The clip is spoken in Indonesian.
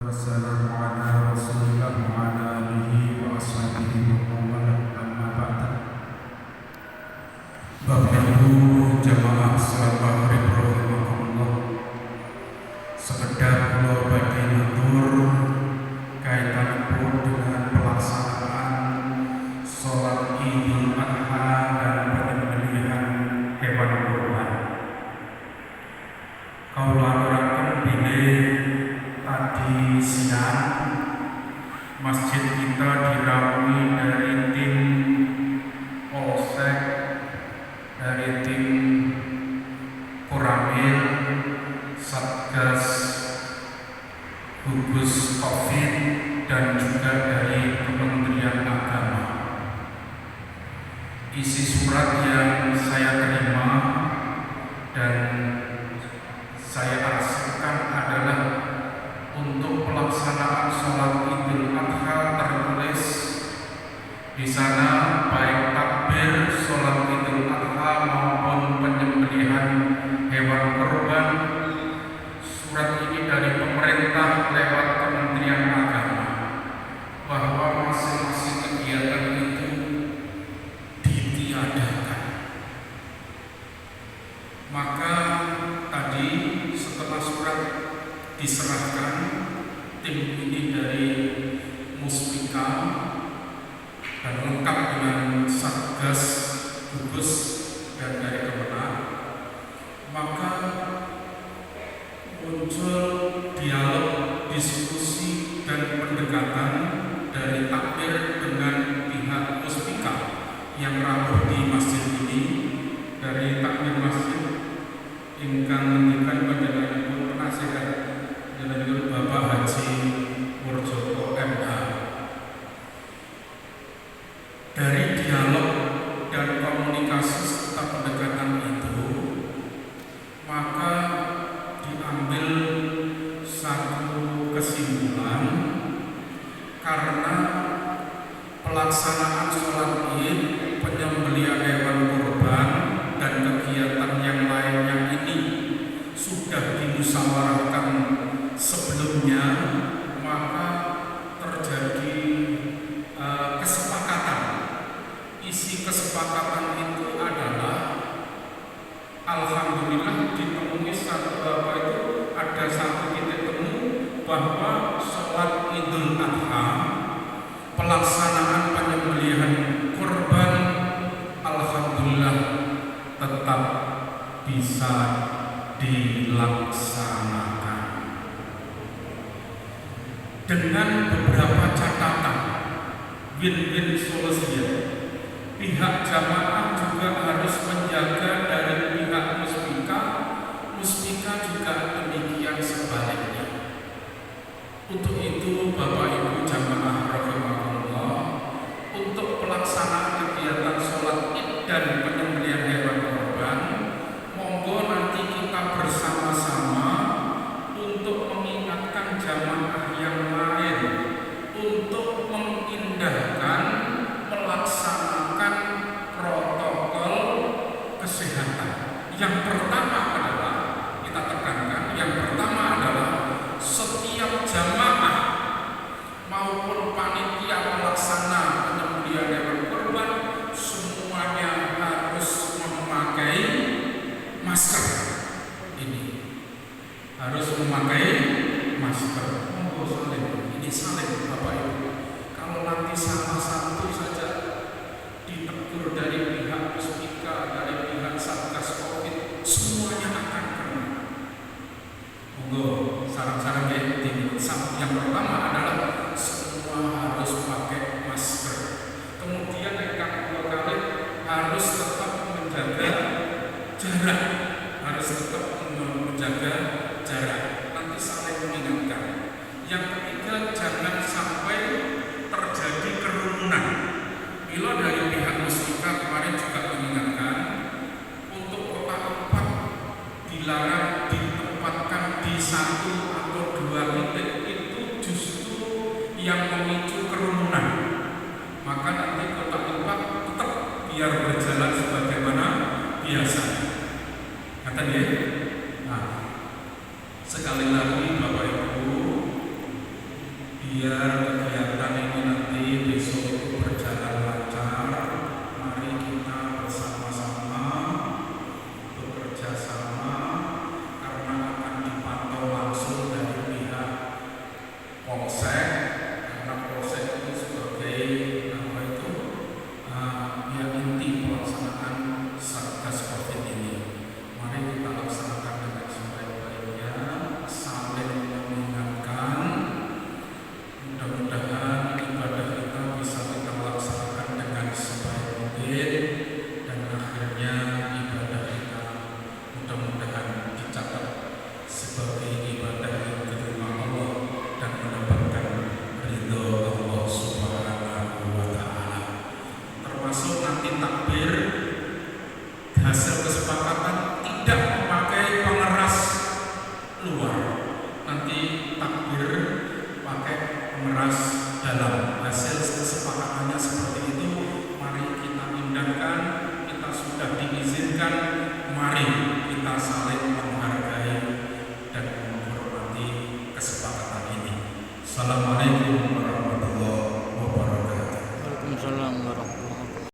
Wassalamu ala rasulillah wa ala alihi wa ashabihi wa mawalah amma ba'da. Bapak Ibu jamaah salat maghrib rahimakumullah, sekedar kula badhe matur kaitanipun dengan pelaksanaan salat Idul Adha dan penyembelihan hewan kurban. Kaula aturaken bilih tadi siang masjid kita diramai dari tim polsek, dari tim Koramil, Satgas gugus Covid, dan juga dari Kementerian Agama. Isi surat yang saya terima dan saya arsipkan adalah untuk pelaksanaan sholat Idul Adha. Tertulis di sana baik takbir sholat Idul Adha maupun penyembelihan hewan kurban. Surat ini dari pemerintah lewat Kementerian Agama bahwa masing-masing kegiatan itu ditiadakan. Maka tadi setelah surat diserahkan, tim ini dari Muspika dan lengkap dengan Satgas gugus dan dari Kemenang, maka muncul dialog, diskusi dan pendekatan dari takbir dengan pihak Muspika yang rawuh di masjid ini. Dari takbir masjid ingkang ngendikan panjenenganipun penasihat dengan Bapak Haji Murjoko MH. Dari dialog dan komunikasi serta pendekatan itu, maka diambil satu kesimpulan, karena pelaksanaan sholat Id, penyembelihan hewan kurban dan kegiatan yang lainnya ini sudah dimusyawarahkan sebelumnya, maka terjadi kesepakatan. Isi kesepakatan itu adalah alhamdulillah ditemui ada satu titik temu bahwa sholat Idul Adha, pelaksanaan penyembelihan kurban, alhamdulillah tetap bisa dilaksanakan dengan beberapa catatan win-win solution. Pihak jamaah juga harus menjaga dari pihak Muspika, Muspika juga demikian sebaliknya. Untuk itu Bapak Ibu jamaah rahimakumullah, untuk pelaksanaan kegiatan sholat Id dan penyembelihan hewan kurban, monggo nanti kita bersama-sama untuk mengingatkan jamaah yang lain untuk mengindahkan, melaksanakan protokol kesehatan. Yang pertama adalah, kita tekankan, yang pertama adalah setiap jamaah maupun panitia pelaksana penyembelihan hewan kurban semuanya harus memakai masker. Ini harus memakai masker. Monggo salin, ini salin Bapak Ibu. Kalau nanti salah satu saja ditegur dari pihak Muspika, dari pihak Satgas Covid, semuanya akan kena. Monggo saran-saran yang pertama adalah semua harus pakai masker. Kemudian yang kedua kali harus tetap menjaga jarak, harus tetap menjaga jarak. Nanti saling mengingatkan. Yang ketiga, jangan sampai terjadi kerumunan. Bila dari pihak Muspika kemarin juga mengingatkan untuk kota tempat dilarang ditempatkan di satu atau dua titik, itu justru yang memicu kerumunan. Maka nanti kota tempat tetap biar berjalan sebagaimana biasa. Kata dia. Nah, sekali lagi Bapak Ibu, keras dalam hasil kesepakatannya seperti itu. Mari kita indahkan, kita sudah diizinkan, mari kita saling menghargai dan menghormati kesepakatan ini. Assalamualaikum warahmatullahi wabarakatuh. Waalaikumsalam warahmatullahi wabarakatuh.